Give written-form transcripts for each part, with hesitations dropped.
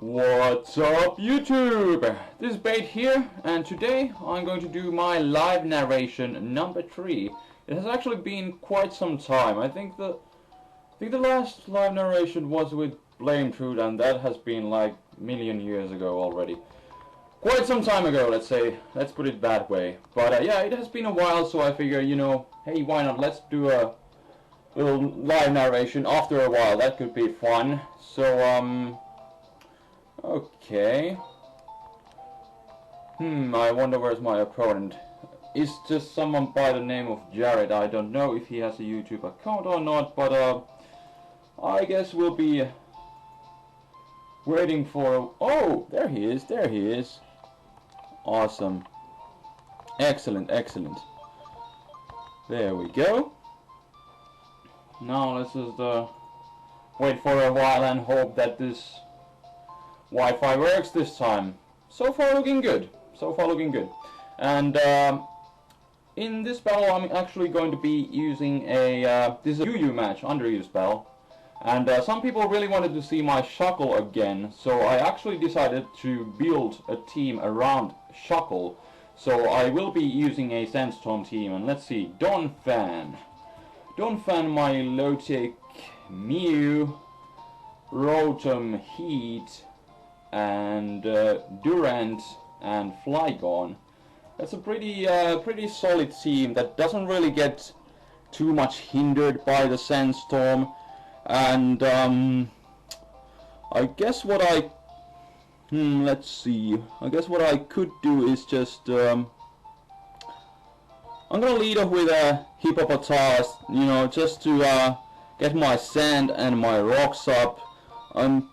What's up, YouTube? This is Bait here, and today I'm going to do my live narration number 3. It has actually been quite some time. I think the last live narration was with BlameTruth, and that has been like a million years ago already. Quite some time ago, let's say. Let's put it that way. But yeah, it has been a while, so I figure, you know, hey, why not? Let's do a little live narration after a while. That could be fun. So, okay. I wonder where's my opponent. Is just someone by the name of Jared. I don't know if he has a YouTube account or not, but I guess we'll be waiting for... Oh, there he is, there he is. Awesome. Excellent, excellent. There we go. Now let's just wait for a while and hope that this Wi-Fi works this time. So far looking good. So far looking good. And in this battle I'm actually going to be using a this is a UU match, underused battle. And some people really wanted to see my Shuckle again, so I actually decided to build a team around Shuckle. So I will be using a Sandstorm team, and let's see, Donphan, my low-tech Mew, Rotom-H, and Durant and Flygon. That's a pretty solid team that doesn't really get too much hindered by the Sandstorm. And I guess what let's see. I guess what I could do is just I'm gonna lead off with a Hippopotas, you know, just to get my sand and my rocks up. I'm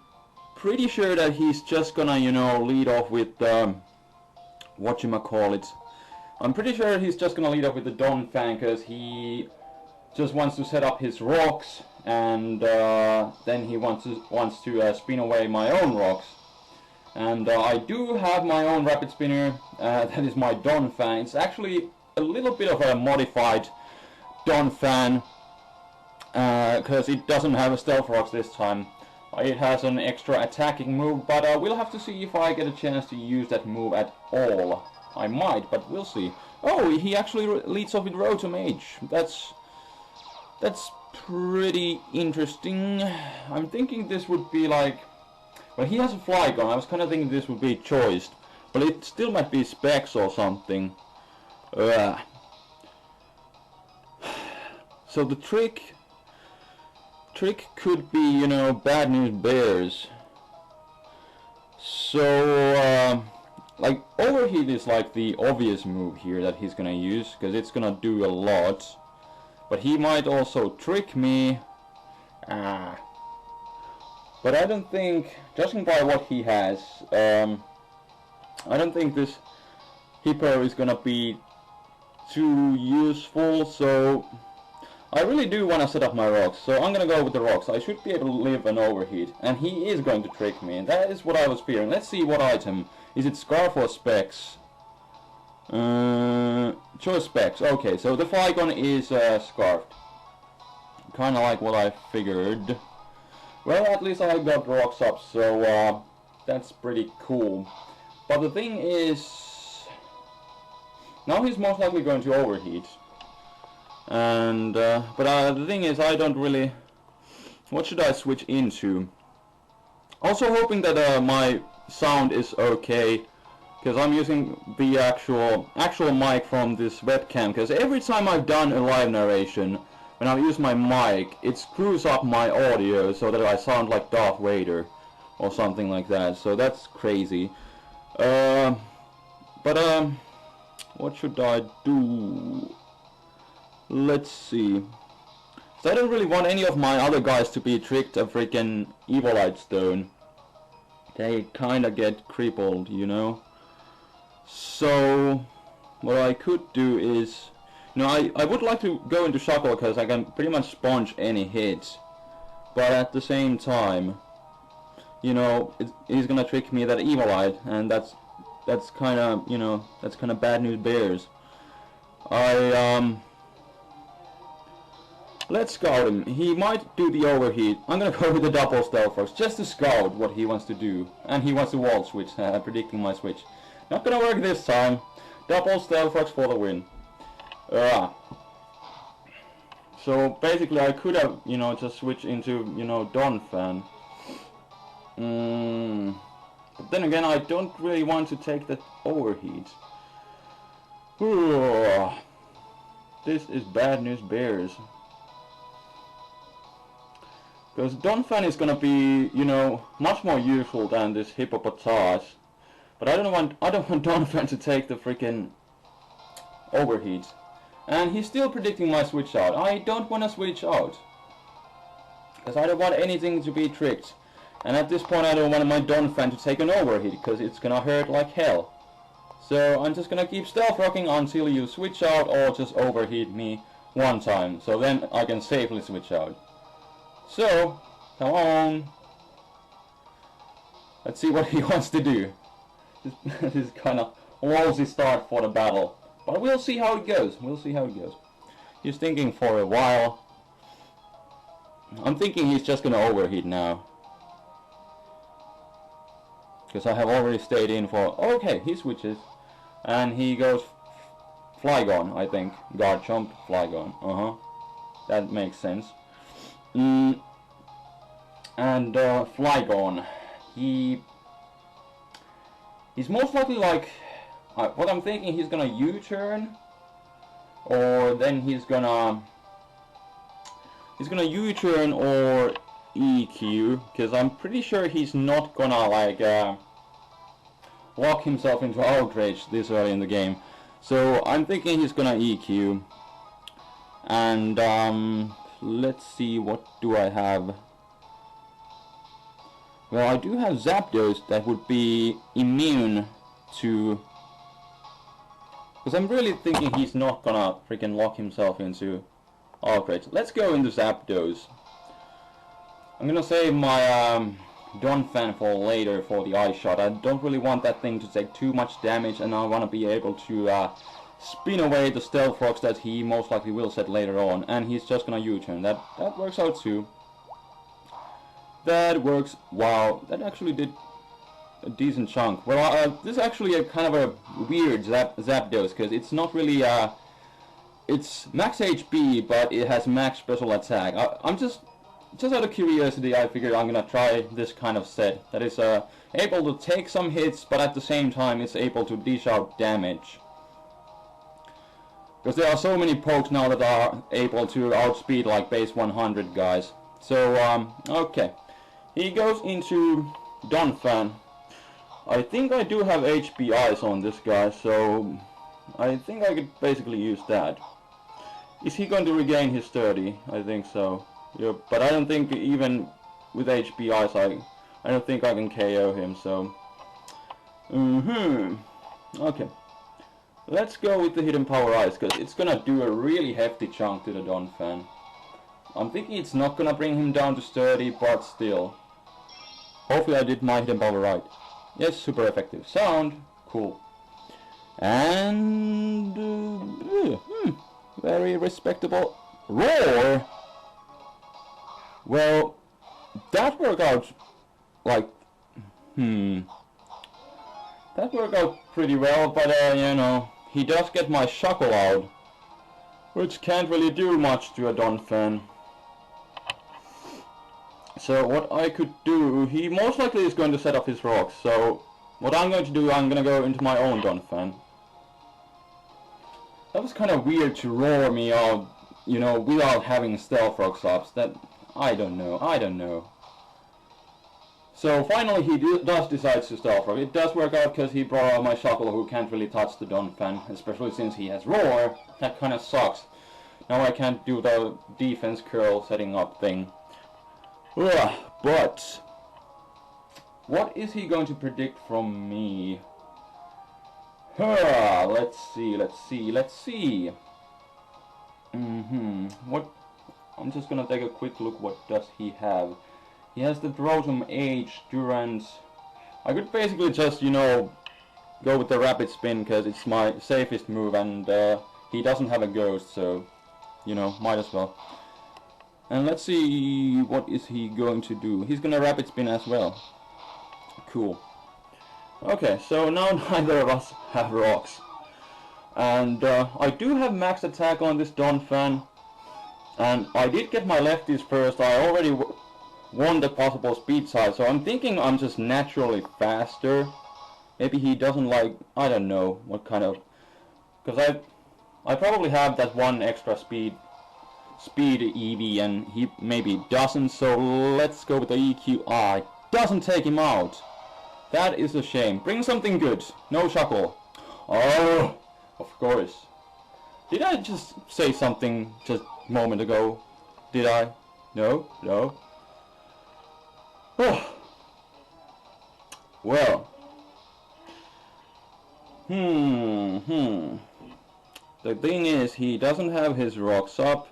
pretty sure that he's just gonna, you know, lead off with whatchamacallit. I'm pretty sure he's just gonna lead off with the Donphan, because he just wants to set up his rocks, and then he wants to spin away my own rocks. And I do have my own rapid spinner. That is my Donphan. It's actually a little bit of a modified Donphan, because it doesn't have a stealth rocks this time. It has an extra attacking move, but we'll have to see if I get a chance to use that move at all. I might, but we'll see. Oh, he actually leads off with Rotom-H. That's pretty interesting. I'm thinking this would be like... Well, he has a Flygon. I was kind of thinking this would be choiced. But it still might be Specs or something. So the trick could be, you know, Bad News Bears. So, like, Overheat is like the obvious move here that he's gonna use, because it's gonna do a lot. But he might also trick me. But I don't think, judging by what he has, I don't think this Hippo is gonna be too useful, so I really do want to set up my rocks. So I'm gonna go with the rocks. I should be able to live an overheat, and he is going to trick me, and that is what I was fearing. Let's see what item. Is it Scarf or Specs? Choice Specs. Okay, so the Flygon is Scarfed. Kinda like what I figured. Well, at least I got rocks up, so that's pretty cool. But the thing is, now he's most likely going to overheat. And but the thing is, I don't really... What should I switch into? Also hoping that my sound is okay, because I'm using the actual mic from this webcam, because every time I've done a live narration, when I use my mic, it screws up my audio so that I sound like Darth Vader or something like that, so that's crazy. What should I do? Let's see. So I don't really want any of my other guys to be tricked a freaking Evolite Stone. They kinda get crippled, you know. So what I could do is, you know, I would like to go into Shuckle, because I can pretty much sponge any hits. But at the same time, you know, he's gonna trick me that Evolite, and that's kinda, you know, that's kinda Bad News Bears. Let's scout him. He might do the overheat. I'm gonna go with the double Stealth Rocks just to scout what he wants to do. And he wants to wall switch, predicting my switch. Not gonna work this time. Double Stealth Rocks for the win. So basically I could have, you know, just switched into, you know, Donphan. But then again, I don't really want to take that overheat. This is bad news bears. Because Donphan is gonna be, you know, much more useful than this Hippopotas. But I don't want Donphan to take the freaking overheat. And he's still predicting my switch out. I don't want to switch out. Because I don't want anything to be tricked. And at this point I don't want my Donphan to take an overheat, because it's gonna hurt like hell. So I'm just gonna keep stealth rocking until you switch out or just overheat me one time. So then I can safely switch out. So, come on. Let's see what he wants to do. This is kind of a lousy start for the battle. But we'll see how it goes. We'll see how it goes. He's thinking for a while. I'm thinking he's just gonna overheat now. Because I have already stayed in for... Okay, he switches. And he goes Flygon, I think. Guard Chomp, Flygon. That makes sense. And Flygon. He's most likely like... what I'm thinking, he's gonna U-turn. Or then he's gonna U-turn or EQ, because I'm pretty sure he's not gonna like lock himself into outrage this early in the game. So I'm thinking he's gonna EQ. And let's see, what do I have? Well, I do have Zapdos that would be immune to... Because I'm really thinking he's not gonna freaking lock himself into outrage. Let's go into Zapdos. I'm gonna save my Donphan for later for the Ice Shot. I don't really want that thing to take too much damage, and I want to be able to spin away the Stealth Rocks that he most likely will set later on. And he's just gonna U-turn. That works out too. That works. Wow, that actually did a decent chunk. Well, this is actually a kind of a weird Zapdos, because it's not really it's max HP, but it has max special attack. I'm just out of curiosity, I figured I'm gonna try this kind of set that is able to take some hits, but at the same time it's able to dish out damage. Because there are so many pokes now that are able to outspeed like base 100 guys. So okay, he goes into Donphan. I think I do have HP Ice on this guy, so I think I could basically use that. Is he going to regain his 30? I think so. Yep, but I don't think even with HP Ice I don't think I can KO him, so... Okay. Let's go with the Hidden Power Ice, because it's gonna do a really hefty chunk to the Donphan. I'm thinking it's not gonna bring him down to 30, but still. Hopefully I did my Hidden Power right. Yes, super effective sound. Cool. And... very respectable roar! Well, that worked out like... That worked out pretty well, but you know, he does get my Shuckle out, which can't really do much to a Donphan. So what I could do, he most likely is going to set up his rocks, so what I'm going to do, I'm going to go into my own Donphan. That was kind of weird to roar me out, you know, without having Stealth Rocks up. That, I don't know. So finally he does decide to Stealth Rock. It does work out because he brought out my Shuckle, who can't really touch the Donphan, especially since he has Roar. That kind of sucks. Now I can't do the defense curl setting up thing. But what is he going to predict from me? Let's see. What? I'm just gonna take a quick look. What does he have? He has the Rotom-H, Durant. I could basically just, you know, go with the Rapid Spin because it's my safest move, and he doesn't have a Ghost, so, you know, might as well. And let's see, what is he going to do? He's gonna rapid spin as well. Cool. Okay, so now neither of us have rocks. And I do have max attack on this Donphan. And I did get my lefties first. I already won the possible speed side, so I'm thinking I'm just naturally faster. Maybe he doesn't like, I don't know what kind of, because I probably have that one extra speed EV and he maybe doesn't, so let's go with the EQ. Ah, it doesn't take him out. That is a shame. Bring something good. No Shuckle. Oh, of course. Did I just say something just a moment ago? Did I? No? No? Oh. Well. The thing is, he doesn't have his rocks up.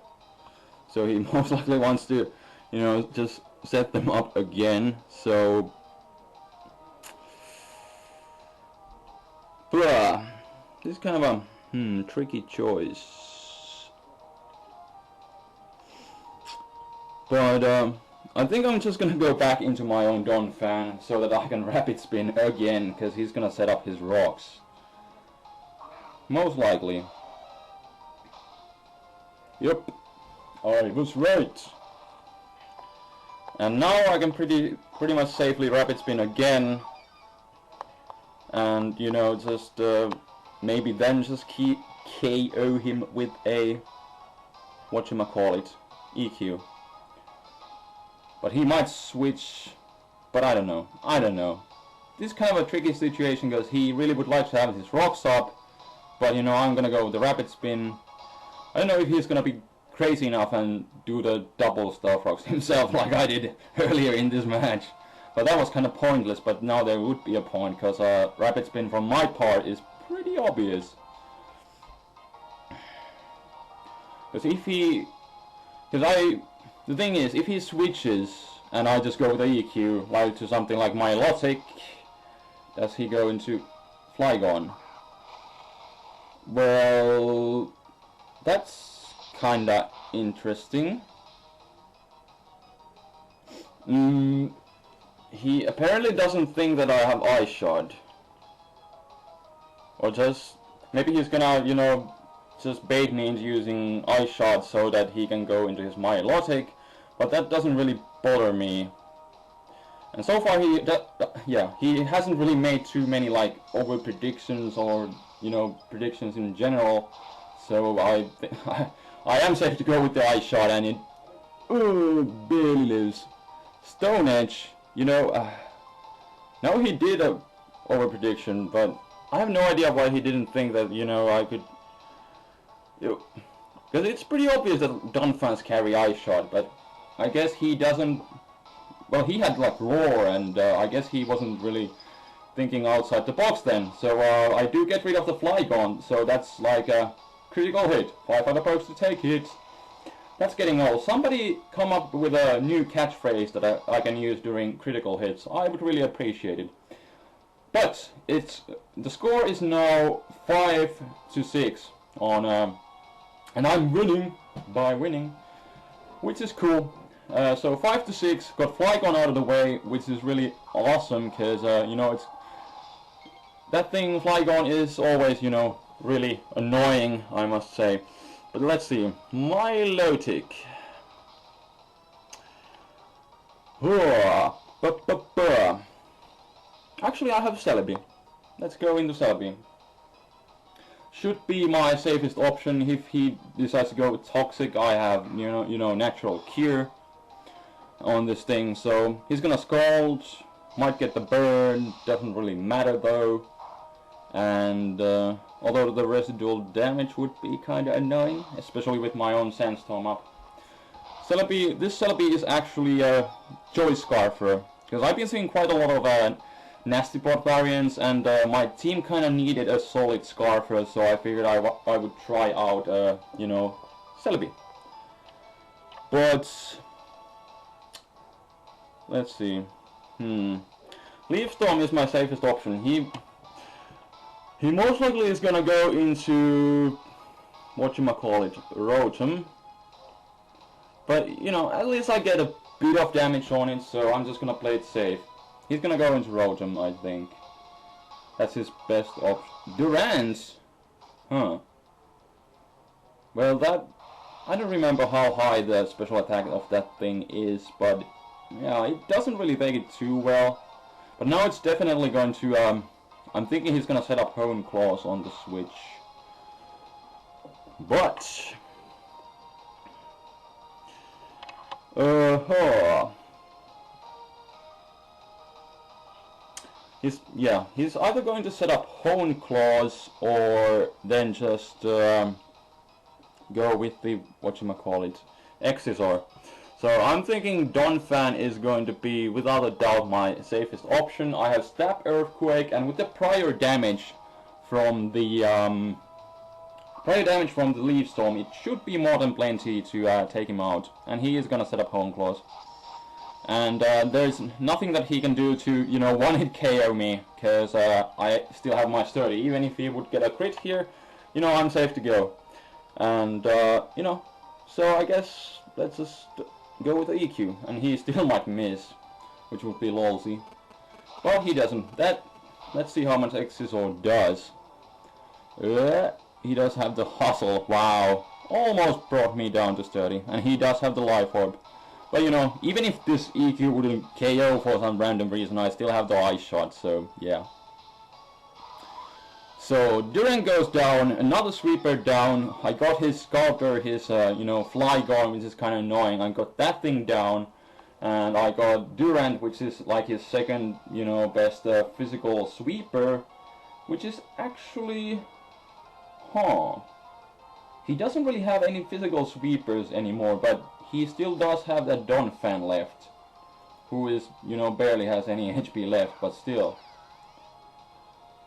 So he most likely wants to, you know, just set them up again. So... Bruh. This is kind of a tricky choice. But I think I'm just gonna go back into my own Donphan so that I can rapid spin again, because he's gonna set up his rocks. Most likely. Yep, I was right. And now I can pretty much safely rapid spin again. And, you know, just maybe then just KO him with a, whatchamacallit, EQ. But he might switch, but I don't know. I don't know. This is kind of a tricky situation because he really would like to have his rocks up, but you know, I'm gonna go with the rapid spin. I don't know if he's gonna be crazy enough and do the double Stealth Rocks himself like I did earlier in this match. But that was kind of pointless, but now there would be a point, because rapid spin from my part is pretty obvious. Because if he... the thing is, if he switches, and I just go with the EQ, like to something like Milotic, does he go into Flygon? Well, that's kinda interesting. He apparently doesn't think that I have Ice Shard. Or just... maybe he's gonna, you know, just bait me into using Ice Shard so that he can go into his Milotic. But that doesn't really bother me. And so far he hasn't really made too many like over predictions or, you know, predictions in general. So I am safe to go with the Ice Shard, and it barely lives. Stone Edge, you know, now he did a over prediction, but I have no idea why he didn't think that, you know, I could, because it's pretty obvious that Donphans carry Ice Shard, but I guess he doesn't. Well, he had like Roar, and I guess he wasn't really thinking outside the box then. So I do get rid of the Flygon, so that's like a critical hit. 5 other pokes to take it. That's getting old. Somebody come up with a new catchphrase that I can use during critical hits. I would really appreciate it. But the score is now 5-6 on, and I'm winning by winning, which is cool. So 5-6, got Flygon out of the way, which is really awesome, because you know, it's that thing. Flygon is always, you know, really annoying, I must say. But let's see, Milotic. Actually, I have Celebi. Let's go into Celebi. Should be my safest option. If he decides to go with Toxic, I have you know Natural Cure on this thing. So he's gonna Scald. Might get the burn. Doesn't really matter though. And although the residual damage would be kind of annoying, especially with my own Sandstorm up. Celebi, this Celebi is actually a Joy Scarfer, because I've been seeing quite a lot of Nasty Bot variants, and my team kind of needed a solid Scarfer, so I figured I would try out, you know, Celebi. But let's see. Leaf Storm is my safest option. He most likely is gonna go into whatchamacallit, Rotom. But, you know, at least I get a bit of damage on it, so I'm just gonna play it safe. He's gonna go into Rotom, I think. That's his best option. Durant! Huh. Well, that... I don't remember how high the special attack of that thing is, but... yeah, it doesn't really take it too well. But now it's definitely going to... I'm thinking he's gonna set up Hone Claws on the switch. But... He's either going to set up Hone Claws or then just go with the whatchamacallit, Excisor. So I'm thinking Donphan is going to be without a doubt my safest option. I have Stab Earthquake, and with the prior damage from the Leaf Storm, it should be more than plenty to take him out. And he is gonna set up Hone Claws. And there's nothing that he can do to, you know, one-hit KO me, because I still have my sturdy. Even if he would get a crit here, you know, I'm safe to go. And, you know, so I guess let's just go with the EQ. And he still might miss, which would be lolsy. But he doesn't. Let's see how much Excisor does. He does have the Hustle. Wow. Almost brought me down to sturdy. And he does have the Life Orb. But you know, even if this EQ wouldn't KO for some random reason, I still have the Ice Shot, so yeah. So Durant goes down, another Sweeper down. I got his Sculptor, his you know, Flygon, which is kind of annoying. I got that thing down, and I got Durant, which is like his second, you know, best physical Sweeper, which is actually, he doesn't really have any physical Sweepers anymore, but he still does have that Donphan left, who is, you know, barely has any HP left, but still.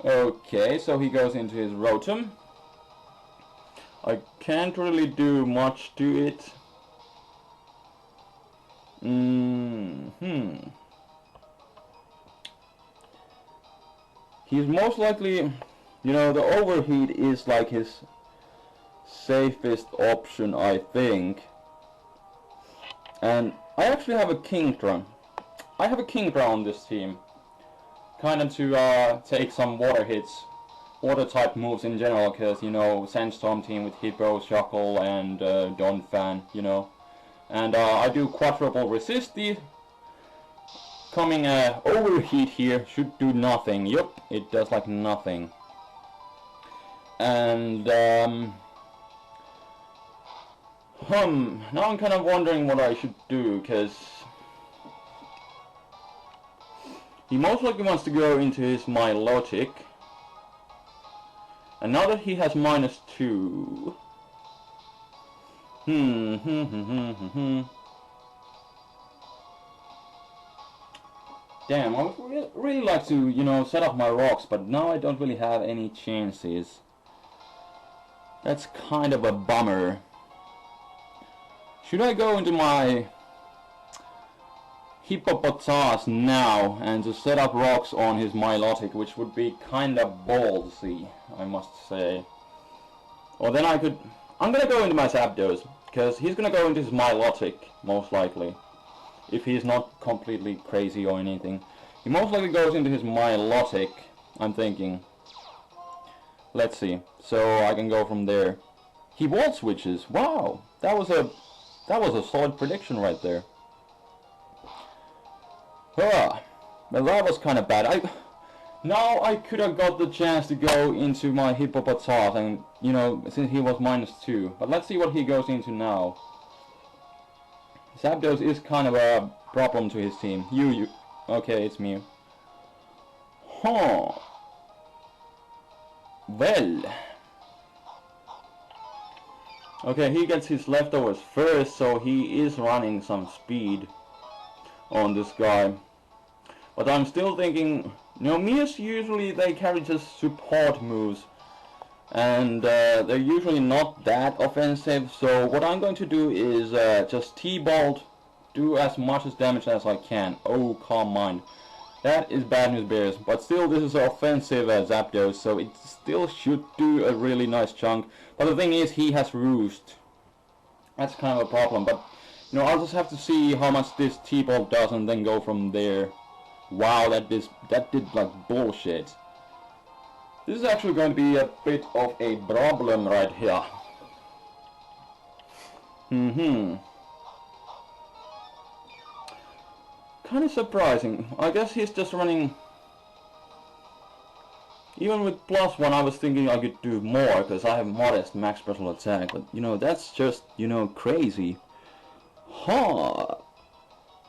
Okay, so he goes into his Rotom. I can't really do much to it. He's most likely, you know, the Overheat is like his safest option, I think. And I actually have a Kingdra. I have a Kingdra on this team. Kind of to take some water hits. Water type moves in general, because, you know, Sandstorm team with Hippo, Shuckle, and Donphan, you know. And I do quadruple resisty. Coming Overheat here should do nothing. Yup, it does like nothing. And now I'm kind of wondering what I should do, because he most likely wants to go into his Milotic. And now that he has -2... Damn, I would really like to, you know, set up my rocks, but now I don't really have any chances. That's kind of a bummer. Should I go into my Hippopotas now and just set up rocks on his Milotic, which would be kinda ballsy, I must say. Or then I'm gonna go into my Zapdos, because he's gonna go into his Milotic, most likely. If he's not completely crazy or anything. He most likely goes into his Milotic, I'm thinking. Let's see. So I can go from there. He Volt Switches. Wow! That was a solid prediction right there. Well, that was kind of bad. Now I could have got the chance to go into my Hippopotas, and, you know, since he was -2. But let's see what he goes into now. Zapdos is kind of a problem to his team. Okay, it's Mew. Well. Okay, he gets his leftovers first, so he is running some speed on this guy. But I'm still thinking, you know, Mews usually they carry just support moves. And they're usually not that offensive, so what I'm going to do is just T-Bolt, do as much damage as I can. Oh, Calm Mind. That is bad news bears, but still this is an offensive Zapdos, so it still should do a really nice chunk. But the thing is, he has Roost. That's kind of a problem, but You know, I'll just have to see how much this T-ball does and then go from there. Wow, that did like bullshit. This is actually going to be a bit of a problem right here. Kind of surprising. I guess he's just running... Even with +1 I was thinking I could do more, because I have modest max special attack, but you know, that's just, you know, crazy. Huh.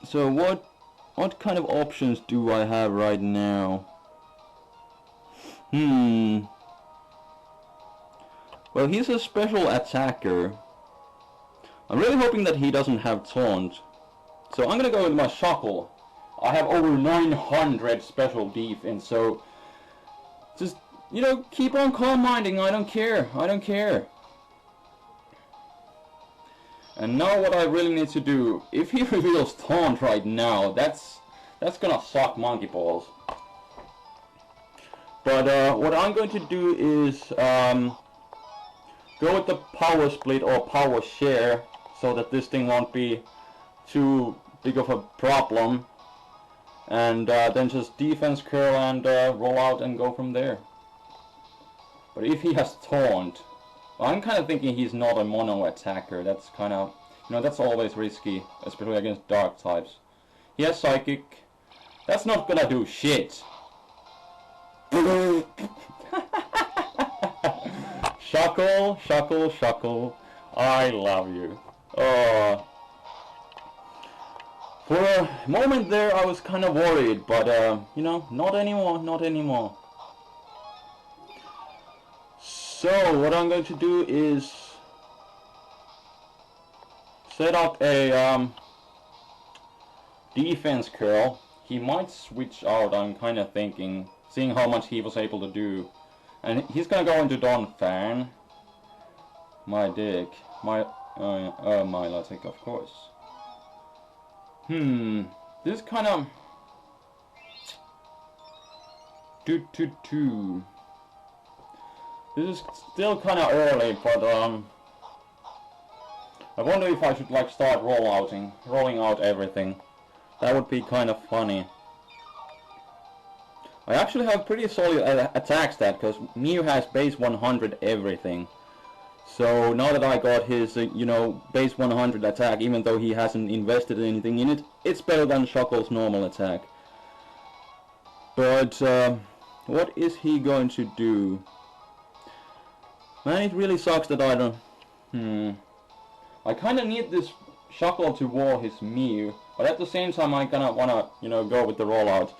So what kind of options do I have right now? Well, he's a special attacker. I'm really hoping that he doesn't have taunt. So I'm gonna go with my Shuckle. I have over 900 special defense, so just, you know, keep on calm minding. I don't care. I don't care. And now what I really need to do, if he reveals taunt right now, that's gonna suck monkey balls. But what I'm going to do is go with the power split or power share, so that this thing won't be too big of a problem. And then just defense curl and roll out and go from there. But if he has taunt, I'm kind of thinking he's not a mono attacker. That's kind of, you know, that's always risky, especially against dark types. He has psychic. That's not gonna do shit. Shuckle, Shuckle, Shuckle. I love you. For a moment there I was kind of worried, but you know, not anymore, not anymore. So what I'm going to do is set up a defense curl. He might switch out, I'm kind of thinking, seeing how much he was able to do. And he's gonna go into Don Fan. My dick. My Logic, of course. This is kind of... This is still kind of early, but I wonder if I should like start rolling out everything. That would be kind of funny. I actually have pretty solid attack stat, because Mew has base 100 everything. So now that I got his, you know, base 100 attack, even though he hasn't invested anything in it, it's better than Shuckle's normal attack. But what is he going to do? Man, it really sucks that I don't... I kind of need this Shuckle to wall his Mew, but at the same time I kinda wanna, you know, go with the rollout.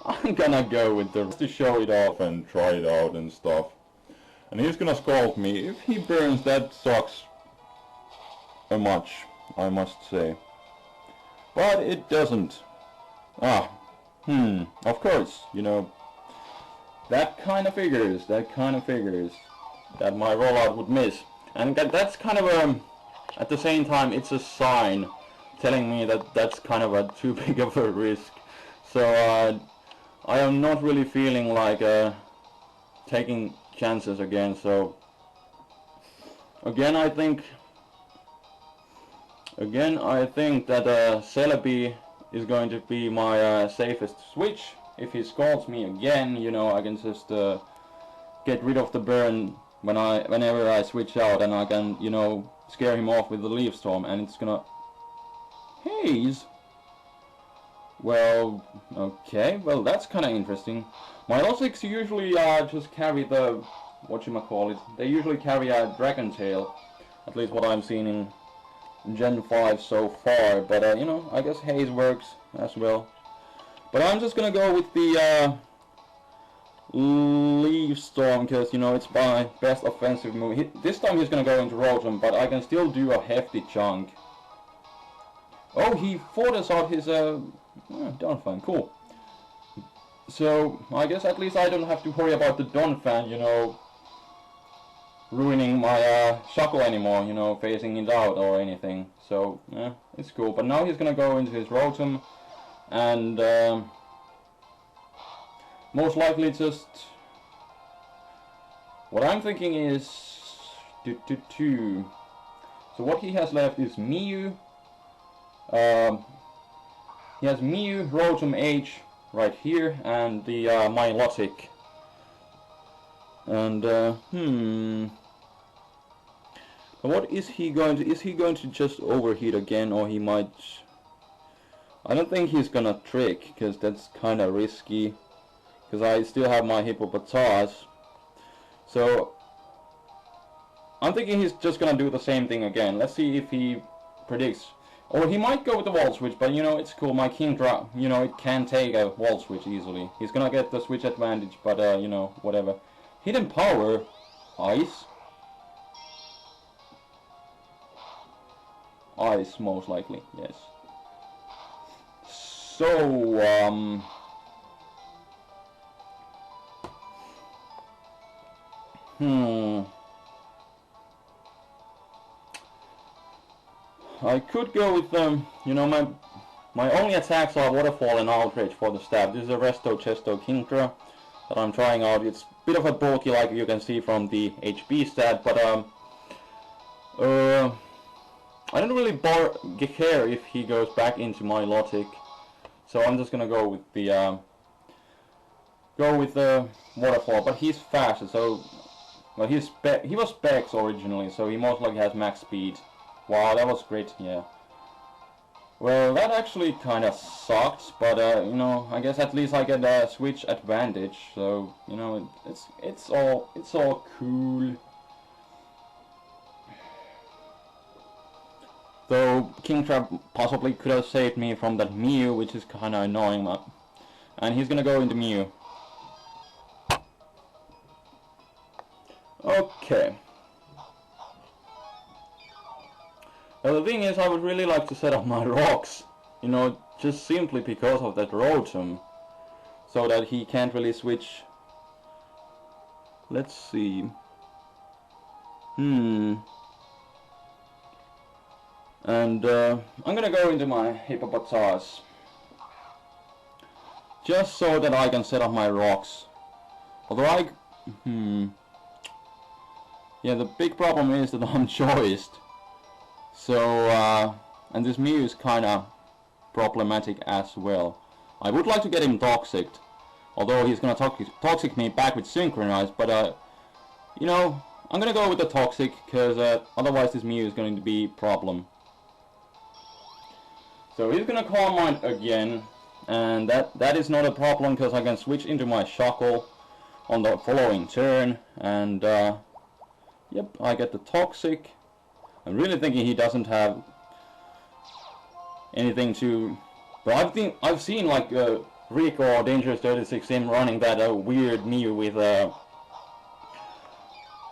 I'm gonna go with the... to show it off and try it out and stuff. And he's gonna scold me. If he burns, that sucks a much, I must say. But it doesn't. Of course, you know, that kind of figures, that my rollout would miss. And that's kind of at the same time, it's a sign telling me that that's kind of a too big of a risk. So I am not really feeling like taking chances again. So again I think that Celebi is going to be my safest switch. If he scolds me again, you know, I can just get rid of the burn whenever I switch out, and I can, you know, scare him off with the Leaf Storm, and it's gonna haze. Well, okay, well that's kind of interesting. My Logics usually just carry the, whatchamacallit, they usually carry a Dragon Tail, at least what I'm seeing in Gen 5 so far, but you know, I guess Haze works as well. But I'm just gonna go with the Leaf Storm, because, you know, it's my best offensive move. This time he's gonna go into Rotom, but I can still do a hefty chunk. Oh, he fought us out his Donphan, cool. So I guess at least I don't have to worry about the Donphan, you know, ruining my Shuckle anymore, you know, phasing it out or anything. So yeah, it's cool. But now he's gonna go into his Rotom, and most likely just, what I'm thinking is so what he has left is Mew, He has Mew, Rotom-H right here, and the Milotic. And what is he going to? Is he going to just overheat again, or he might? I don't think he's gonna trick, because that's kind of risky. Because I still have my Hippopotas. So I'm thinking he's just gonna do the same thing again. Let's see if he predicts. Or he might go with the Volt Switch, but you know, it's cool. My Kingdra, you know, it can take a Volt Switch easily. He's gonna get the Switch advantage, but you know, whatever. Hidden Power, Ice. Ice, most likely, yes. So, I could go with you know, my only attacks are Waterfall and Outrage for the stab. This is a Resto Chesto Kingdra that I'm trying out. It's a bit of a bulky, like you can see from the HP stat, but I don't really care if he goes back into my Milotic, so I'm just gonna go with the Waterfall. But he's faster, so well, he was Specs originally, so he most likely has max speed. Wow, that was great, yeah. Well, that actually kind of sucks, but you know, I guess at least I get a Switch advantage, so you know, it's all cool. Though Kingdra possibly could have saved me from that Mew, which is kind of annoying, and he's gonna go into Mew. Okay. Well, the thing is, I would really like to set up my rocks, you know, just simply because of that Rotom, so that he can't really switch. Let's see. And I'm gonna go into my Hippopotas, just so that I can set up my rocks. Although yeah, the big problem is that I'm choiced. So, and this Mew is kinda problematic as well. I would like to get him Toxiced, although he's gonna Toxic me back with Synchronize, but you know, I'm gonna go with the Toxic, because otherwise this Mew is going to be a problem. So he's gonna Calm Mind again, and that is not a problem, because I can switch into my Shuckle on the following turn, and yep, I get the Toxic. I'm really thinking he doesn't have anything to... But I've seen like Rico or Dangerous 36 him running that weird Mew with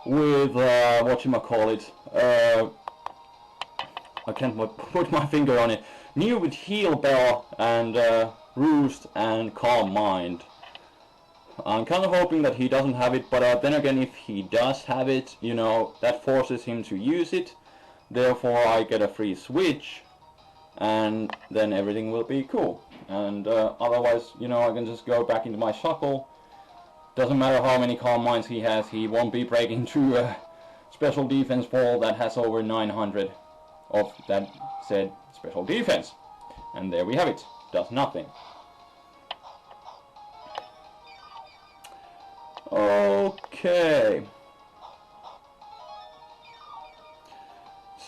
whatchamacallit, I can't put my finger on it. Mew with Heal Bell and Roost and Calm Mind. I'm kind of hoping that he doesn't have it, but then again, if he does have it, you know, that forces him to use it. Therefore, I get a free switch, and then everything will be cool. And otherwise, you know, I can just go back into my Shuckle. Doesn't matter how many Calm Minds he has, he won't be breaking through a special defense ball that has over 900 of that said special defense. And there we have it. Does nothing. Okay.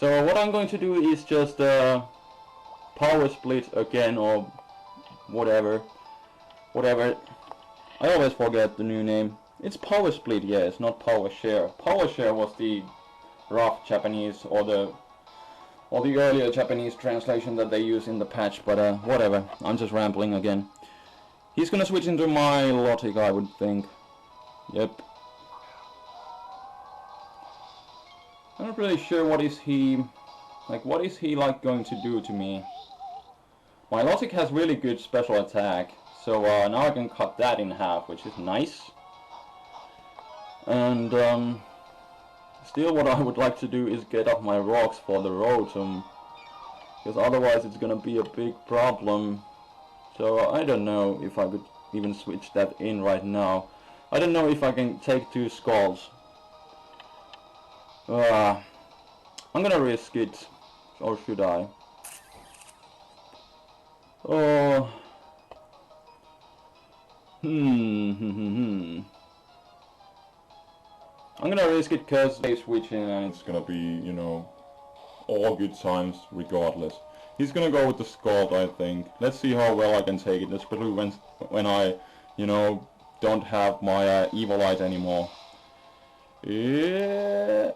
So what I'm going to do is just power split again, or whatever. I always forget the new name. It's power split, yes, not power share. Power share was the rough Japanese or the earlier Japanese translation that they use in the patch, but whatever. I'm just rambling again. He's gonna switch into my Milotic, I would think. Yep. I'm not really sure what is he like going to do to me. My Milotic has really good special attack, so now I can cut that in half, which is nice. And still what I would like to do is get up my rocks for the Rotom, because otherwise it's gonna be a big problem. So I don't know if I could even switch that in right now. I don't know if I can take 2 Scalds. I'm gonna risk it, or should I? Oh. I'm gonna risk it because they switch in and it's gonna be, you know, all good times regardless. He's gonna go with the Scald, I think. Let's see how well I can take it, especially when I, you know, don't have my Evil Eye anymore. Yeah.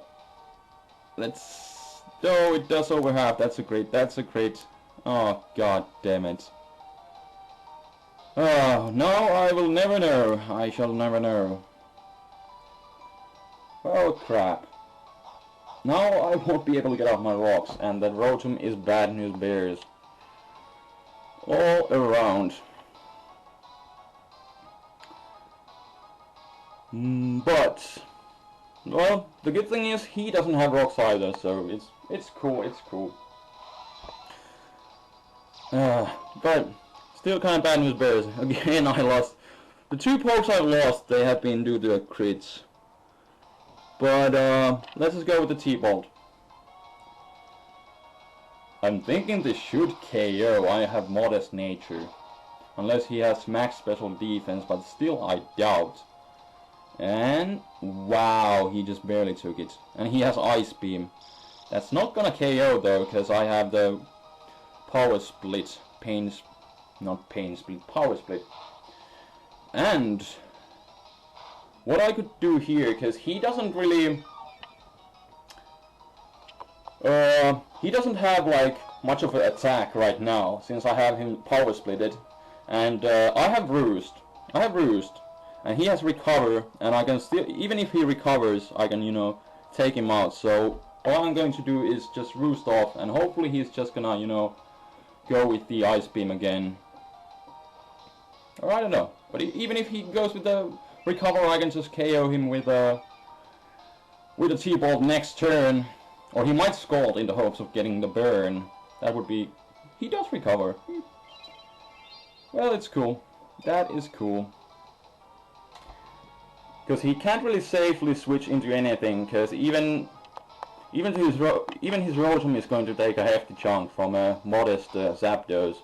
Let's... Oh, it does overhalf. That's a great... Oh, god damn it. Oh, no, I will never know. I shall never know. Oh, crap. Now I won't be able to get off my rocks, and that Rotom is bad news bears. All around. But... Well, the good thing is he doesn't have rocks either, so it's cool. But still kind of bad news bears. Again, I lost. The 2 pokes I've lost, they have been due to crits. But let's just go with the T-Bolt. I'm thinking this should KO. I have modest nature. Unless he has max special defense, but still I doubt. And wow, he just barely took it. And he has Ice Beam. That's not gonna KO though, because I have the Power Split. Power Split. And what I could do here, because he doesn't really... he doesn't have like much of an attack right now, since I have him Power Splitted. And I have Roost. And he has Recover, and I can still, even if he recovers, I can, you know, take him out. So all I'm going to do is just Roost off, and hopefully he's just gonna, you know, go with the Ice Beam again. Or I don't know. But even if he goes with the Recover, I can just KO him with a T-Bolt next turn. Or he might Scald in the hopes of getting the burn. That would be... He does Recover. Well, it's cool. That is cool. Because he can't really safely switch into anything, because even his Rotom is going to take a hefty chunk from a modest Zapdos.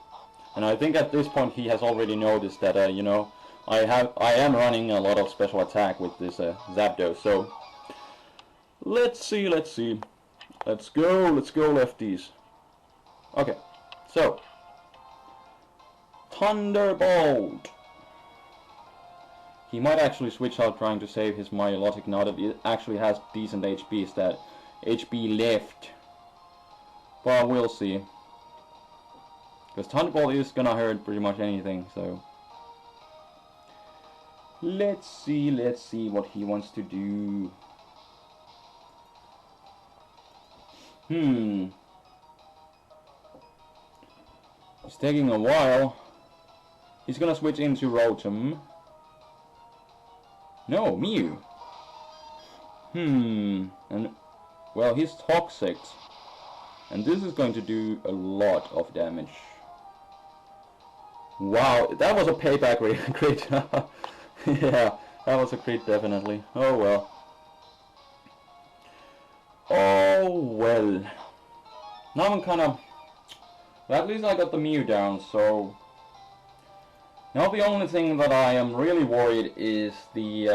And I think at this point he has already noticed that, you know, I am running a lot of special attack with this Zapdos. So let's see. Let's go lefties. Okay, so Thunderbolt. He might actually switch out trying to save his Milotic now that it actually has decent HP, that HP left. But we'll see. Because Thunderbolt is gonna hurt pretty much anything, so... Let's see what he wants to do. It's taking a while. He's gonna switch into Rotom. No, Mew. And well, he's Toxic, and this is going to do a lot of damage. Wow, that was a payback crit. Yeah, that was a crit definitely. Oh well. Oh well. Now I'm kind of... Well, at least I got the Mew down, so... Now the only thing that I am really worried is the,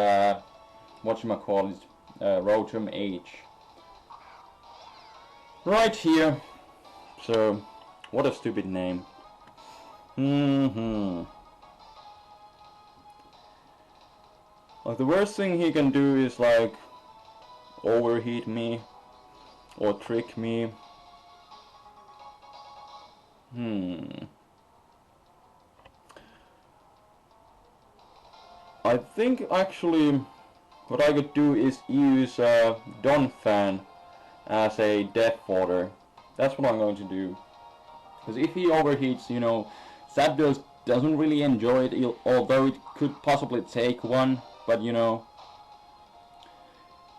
whatchamacallit, Rotom-H. Right here. So, what a stupid name. Like, the worst thing he can do is, like, overheat me, or trick me. I think actually what I could do is use Donphan as a death fodder. That's what I'm going to do. Because if he overheats, you know, Zapdos doesn't really enjoy it, although it could possibly take one, but you know.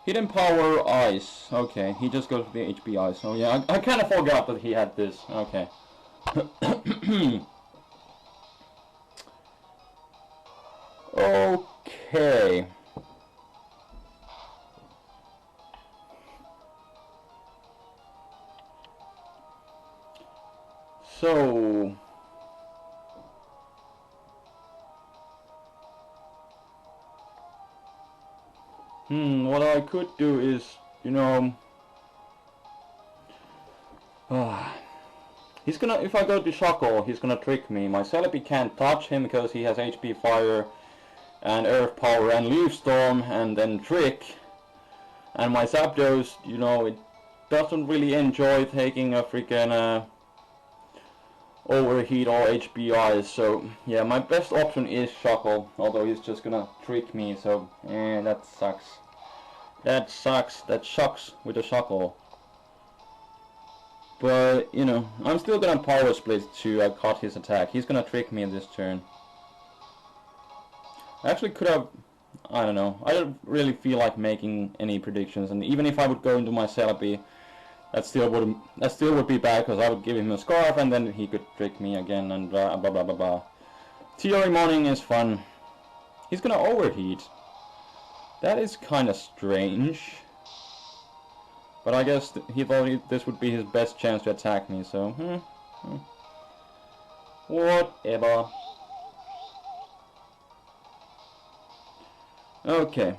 Hidden Power Ice. Okay, he just goes with the HP Ice. Oh yeah, I kind of forgot that he had this. Okay. Okay. So What I could do is, you know... he's gonna, if I go to Shuckle, he's gonna trick me. My Celebi can't touch him because he has HP Fire and Earth Power and Leaf Storm and then Trick. And my Zapdos, you know, it doesn't really enjoy taking a freaking Overheat or HBI. So yeah, my best option is Shuckle, although he's just gonna trick me, so that sucks. That sucks. That sucks with a Shuckle. But, you know, I'm still gonna Power Split to cut his attack. He's gonna trick me this turn. I actually could have... I don't know. I don't really feel like making any predictions. And even if I would go into my Celebi, that still would be bad, because I would give him a Scarf and then he could trick me again and blah blah blah blah. Theory Morning is fun. He's gonna Overheat. That is kinda strange. But I guess he thought this would be his best chance to attack me, so... Whatever. Okay.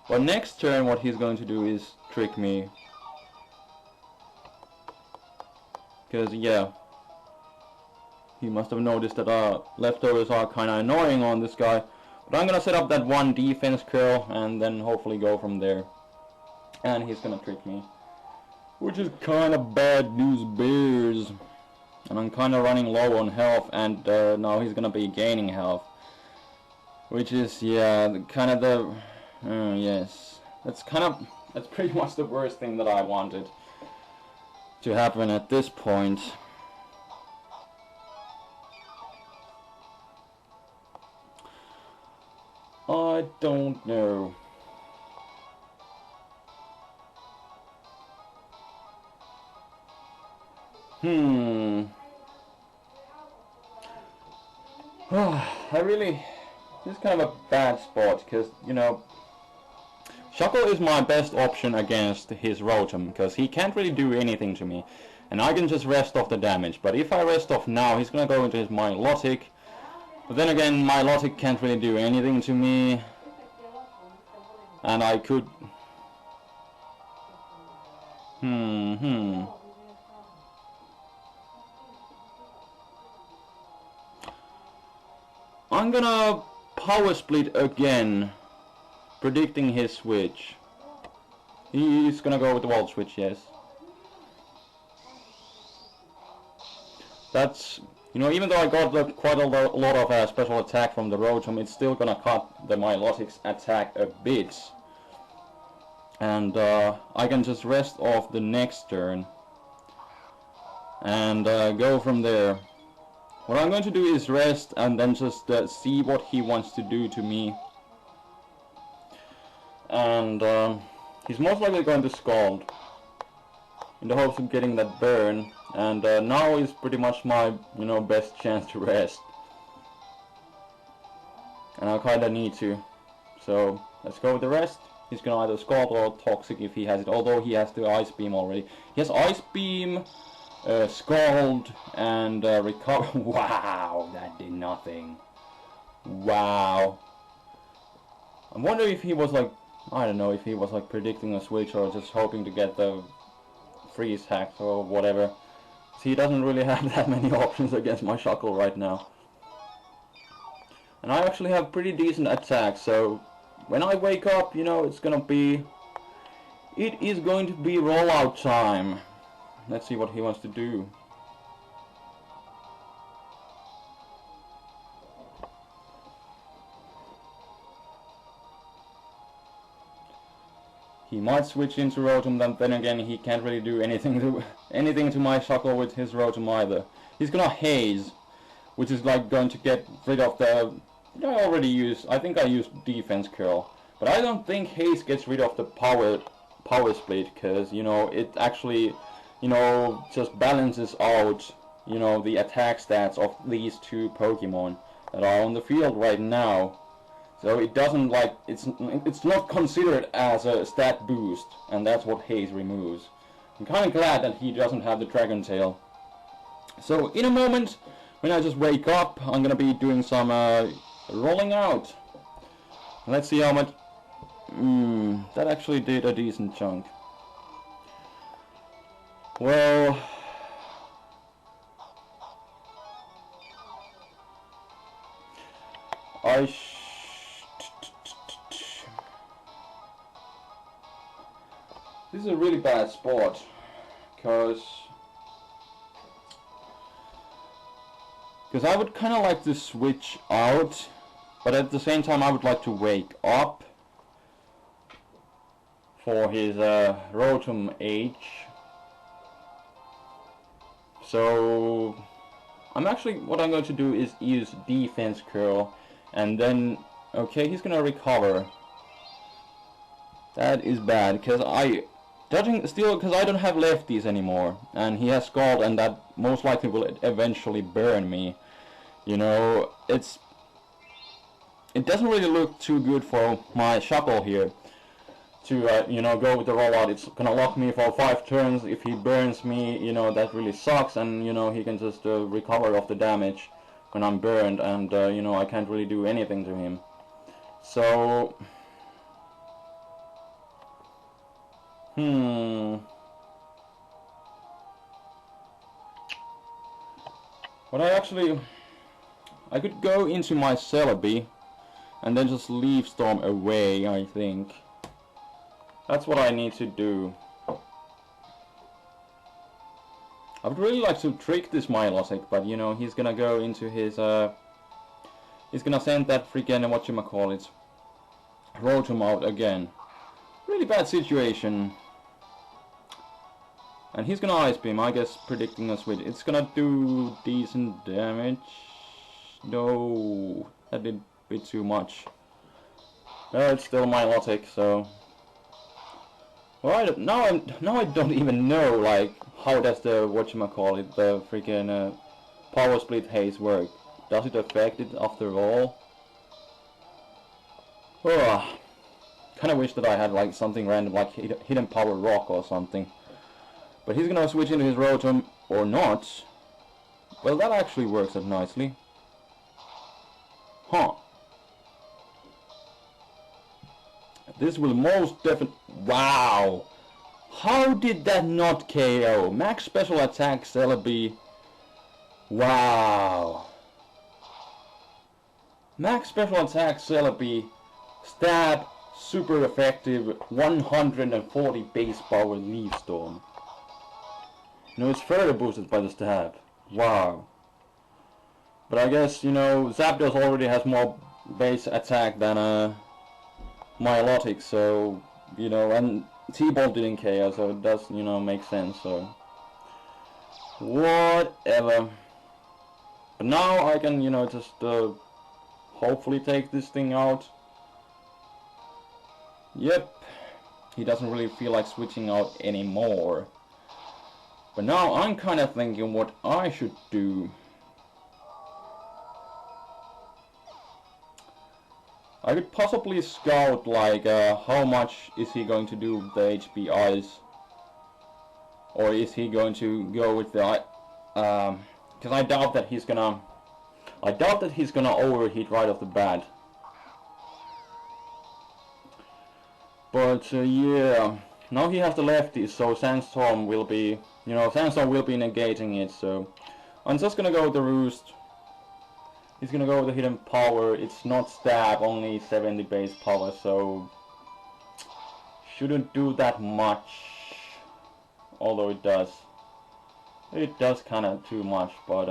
Well, next turn what he's going to do is trick me. Because, yeah. He must have noticed that leftovers are kinda annoying on this guy. But I'm gonna set up that one defense curl and then hopefully go from there. And he's gonna trick me. Which is kinda bad news bears. And I'm kinda running low on health, and now he's gonna be gaining health. Which is, yeah, kinda the... yes. That's pretty much the worst thing that I wanted to happen at this point. I don't know. This is kind of a bad spot, because, you know, Shuckle is my best option against his Rotom, because he can't really do anything to me, and I can just rest off the damage. But if I rest off now, he's gonna go into his Milotic, but then again, Milotic can't really do anything to me, and I could... I'm gonna Power Split again, predicting his switch. He's gonna go with the Volt Switch, yes. That's, you know, even though I got quite a lot of special attack from the Rotom, it's still gonna cut the Milotic's attack a bit. And I can just rest off the next turn and go from there. What I'm going to do is rest and then just see what he wants to do to me. And he's most likely going to Scald in the hopes of getting that burn. And now is pretty much my, you know, best chance to rest. And I kinda need to. So let's go with the rest. He's gonna either Scald or Toxic if he has it, although he has the Ice Beam already. He has Ice Beam, Scald, and Recover. Wow, that did nothing. Wow. I wonder if he was like, I don't know, if he was like predicting a switch or just hoping to get the freeze hacks or whatever. So he doesn't really have that many options against my Shuckle right now. And I actually have pretty decent attacks, so when I wake up, you know, it is going to be rollout time. Let's see what he wants to do. He might switch into Rotom, then again he can't really do anything to my Shuckle with his Rotom either. He's gonna Haze, which is like going to get rid of the... I already used... I think I used Defense Curl. But I don't think Haze gets rid of the Power Split, because, you know, it actually, you know, just balances out, you know, the attack stats of these two Pokemon that are on the field right now. So it doesn't, like, it's not considered as a stat boost, and that's what Haze removes. I'm kind of glad that he doesn't have the Dragon Tail. So in a moment, when I just wake up, I'm gonna be doing some rolling out. Let's see how much That actually did a decent chunk. Well, this is a really bad spot, because I would kind of like to switch out, but at the same time I would like to wake up for his Rotom-H. So what I'm going to do is use Defense Curl, and then, okay, he's gonna recover. That is bad, because I don't have lefties anymore, and he has Scald, and that most likely will eventually burn me. You know, it doesn't really look too good for my Shuckle here to, you know, go with the rollout. It's gonna lock me for 5 turns. If he burns me, you know, that really sucks, and, you know, he can just recover off the damage when I'm burned, and, you know, I can't really do anything to him. So, what I could go into my Celebi and then just leave Storm away, I think. That's what I need to do. I would really like to trick this Milotic, but, you know, he's gonna go into his, he's gonna send that freaking, whatchamacallit, Rotom out again. Really bad situation. And he's gonna Ice Beam, I guess, predicting a switch. It's gonna do decent damage. No, that did a bit too much. It's still Milotic, so... Well, now I don't even know, like, how does the, whatchamacallit, the freaking Power Split Haze work. Does it affect it after all? Kinda wish that I had, like, something random, like Hidden Power Rock or something. But he's gonna switch into his Rotom, or not. Well, that actually works out nicely. Huh. This will most definitely... Wow! How did that not KO? Max Special Attack Celebi. Wow. Max Special Attack Celebi. Stab. Super effective. 140 base power Leaf Storm. No, it's further boosted by the stab. Wow. But I guess, you know, Zapdos already has more base attack than Milotic, so, you know, and T-Ball didn't KO, so it does, you know, make sense, so. Whatever. But now I can, you know, just hopefully take this thing out. Yep. He doesn't really feel like switching out anymore. But now I'm kind of thinking what I should do. I could possibly scout, like, how much is he going to do with the HP Ice? Or is he going to go with the, because I doubt that he's gonna overheat right off the bat. But, yeah, now he has the lefties, so Sandstorm will be, you know, Sandstorm will be negating it, so I'm just gonna go with the Roost. He's gonna go with the Hidden Power. It's not stab, only 70 base power, so shouldn't do that much. Although it does. It does kinda too much, but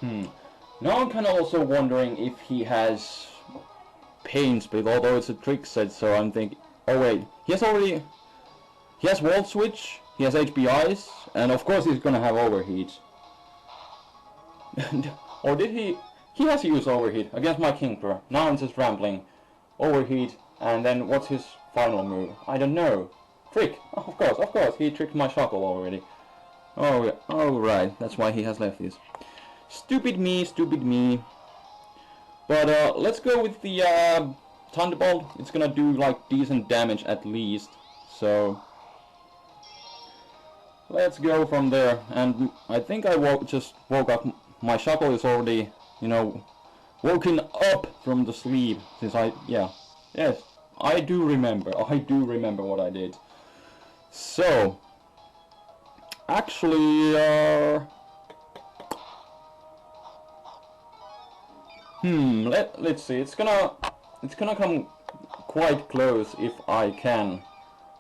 now I'm kinda also wondering if he has Pain Split, although it's a trick set, so I'm thinking, oh wait, he has Volt Switch, he has HP Ice, and of course he's gonna have Overheat. Or did he has used Overheat against my Kingdra. Now I'm just rambling. Overheat, and then what's his final move? I don't know. Trick! Oh, of course, he tricked my Shuckle already. Oh, yeah. Oh, right, that's why he has lefties. Stupid me. But let's go with the Thunderbolt. It's gonna do like decent damage at least. So let's go from there. And I think I just woke up. My Shuckle is already, you know, woken up from the sleep. Since yeah, Yes, I do remember what I did. So, actually, let's see. It's gonna come quite close if I can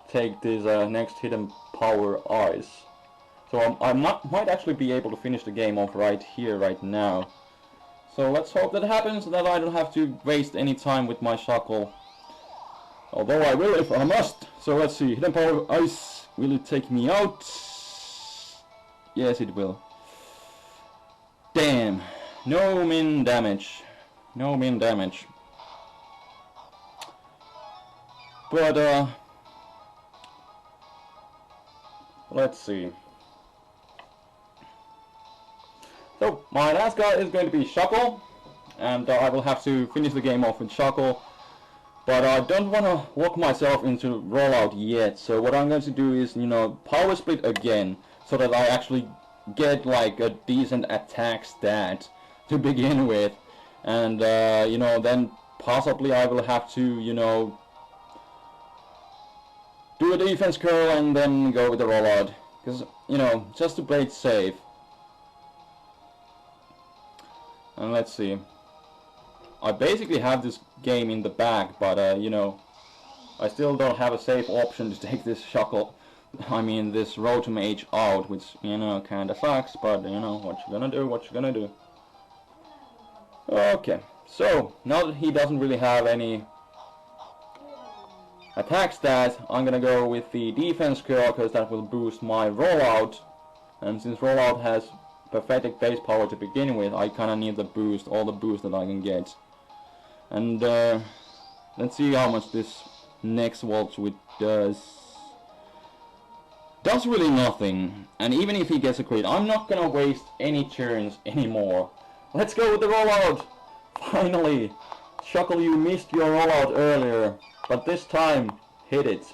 take this next hidden power ice. So I might actually be able to finish the game off right here, right now. So let's hope that happens, that I don't have to waste any time with my Shuckle. Although I will if I must. So let's see, hidden power ice, will it take me out? Yes, it will. Damn, no min damage. No min damage. But let's see. So, my last guy is going to be Shuckle, and I will have to finish the game off with Shuckle. But I don't want to lock myself into rollout yet, so what I'm going to do is, you know, power split again, so that I actually get like a decent attack stat to begin with. And, you know, then possibly I will have to, you know, do a defense curl and then go with the rollout. Because, you know, just to play it safe. And let's see. I basically have this game in the bag, but you know, I still don't have a safe option to take this Shuckle, I mean this Rotom-H out, which, you know, kinda sucks, but you know, what you gonna do, what you gonna do. Okay, so, now that he doesn't really have any attack stats, I'm gonna go with the defense curl, because that will boost my rollout, and since rollout has pathetic base power to begin with, I kinda need the boost, all the boost that I can get. And let's see how much this next Volt Switch does. Does really nothing, and even if he gets a crit, I'm not gonna waste any turns anymore. Let's go with the rollout! Finally! Shuckle, you missed your rollout earlier, but this time, hit it.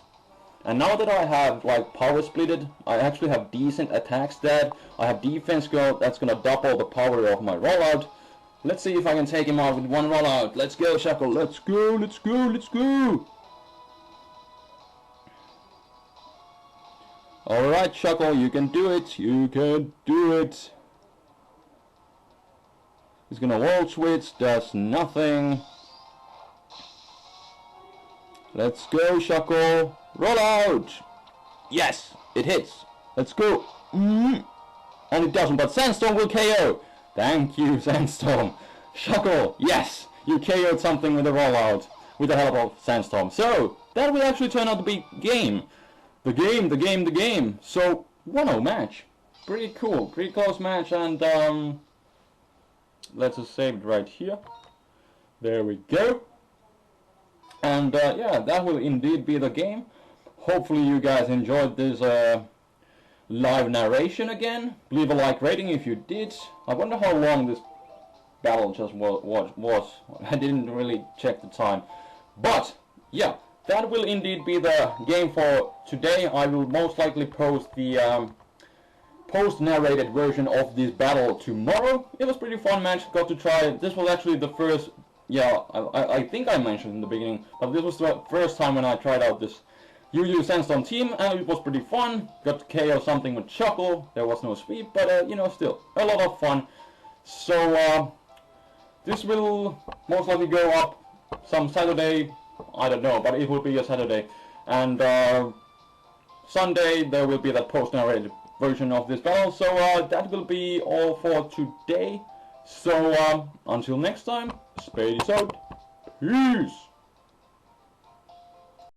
And now that I have like power splitted, I actually have decent attack stat, I have defense curl, that's gonna double the power of my rollout. Let's see if I can take him out with one rollout. Let's go, Shuckle, let's go, let's go, let's go! Alright, Shuckle, you can do it, you can do it. He's gonna Volt Switch, does nothing. Let's go, Shuckle. Roll out! Yes, it hits. Let's go. And it doesn't, but Sandstorm will KO. Thank you, Sandstorm. Shuckle, yes, you KO'd something with a rollout, with the help of Sandstorm. So, that will actually turn out to be game. The game. So, 1-0 match. Pretty cool, pretty close match, and let's just save it right here. There we go. And yeah, that will indeed be the game. Hopefully you guys enjoyed this live narration again. Leave a like rating if you did. I wonder how long this battle just was. I didn't really check the time. But yeah, that will indeed be the game for today. I will most likely post the post-narrated version of this battle tomorrow. It was pretty fun match, got to try it. This was actually the first, yeah, I think I mentioned in the beginning, but this was the first time when I tried out this UU Sandstorm team, and it was pretty fun. Got to KO something with Shuckle, there was no speed, but you know, still, a lot of fun. So, this will most likely go up some Saturday, I don't know, but it will be a Saturday. And Sunday there will be that post-narrated version of this battle. So that will be all for today. So until next time, Spade is out. Peace!